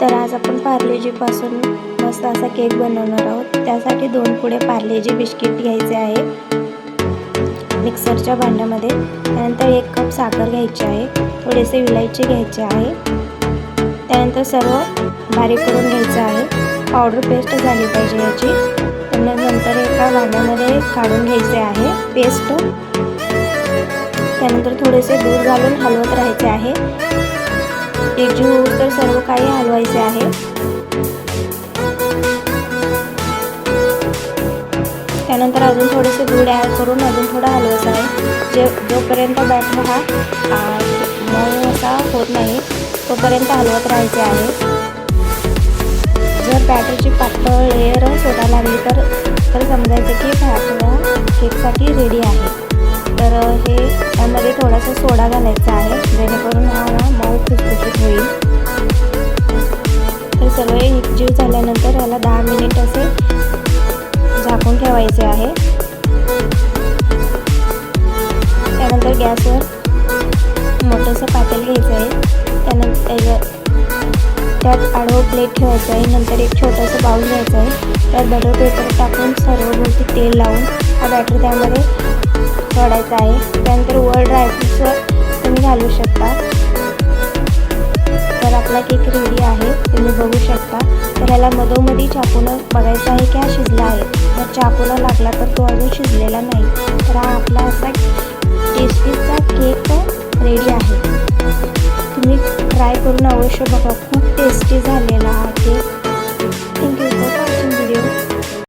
तर आज आपण पार्लेजीपासून मस्त असा केक बनवणार आहोत। त्यासाठी 2 पुडे पार्लेजी बिस्किट घ्यायचे आहे मिक्सरच्या भांड्यामध्ये। त्यानंतर 1 कप साखर घ्यायची आहे, थोडेसे विलायची घ्यायचे आहे। त्यानंतर सर्व बारीक करून घ्यायचे आहे, पावडर पेस्ट झाली पाहिजे याची। नंतर एका भांड्यामध्ये काढून घ्यायचे आहे पेस्ट। त्यानंतर थोडेसे दूध घालून हलवत राहायचे आहे, एकजीव होऊस तर सर्व काही हलवायचे आहे। त्यानंतर अजून थोडेसे दूध ॲड करून अजून थोडा हलवायचा आहे, जोपर्यंत बॅटर हा मऊ असा होत नाही तोपर्यंत हलवत राहायचे आहे। जर बॅटरची पातळ लेयर सोडायला लागली तर समजायचं की बॅटर केकसाठी रेडी आहे। तर हे यामध्ये थोडासा सोडा घालायचा आहे, जेणेकरून हा मऊ खुसखुशीत होईल। तर सर्व एकजीव झाल्यानंतर याला 10 मिनिट असे झाकून ठेवायचे आहे। त्यानंतर गॅसवर मोठंसं पातेलं घ्यायचं आहे, त्यानंतर त्यात आडवं प्लेट ठेवायचं आहे। नंतर एक छोटंसं बाउल घ्यायचं आहे, त्यात बटर पेपर टाकून सर्व भोवती तेल लावून हा बॅटर त्यामध्ये सोडायचा आहे। त्यानंतर वर ड्रायफ्रूट्सवर तुम्ही घालू शकता। तर आपला केक रेडी आहे, तुम्ही बघू शकता। तर ह्याला मधोमधी चाकूनं बघायचं आहे की हा शिजला आहे। जर चाकूला लागला तर तो अजून शिजलेला नाही। तर हा आपला असा टेस्टीचा केक रेडी आहे। तुम्ही ट्राय करून अवश्य बघा, खूप टेस्टी झालेला हा केक। थँक्यू.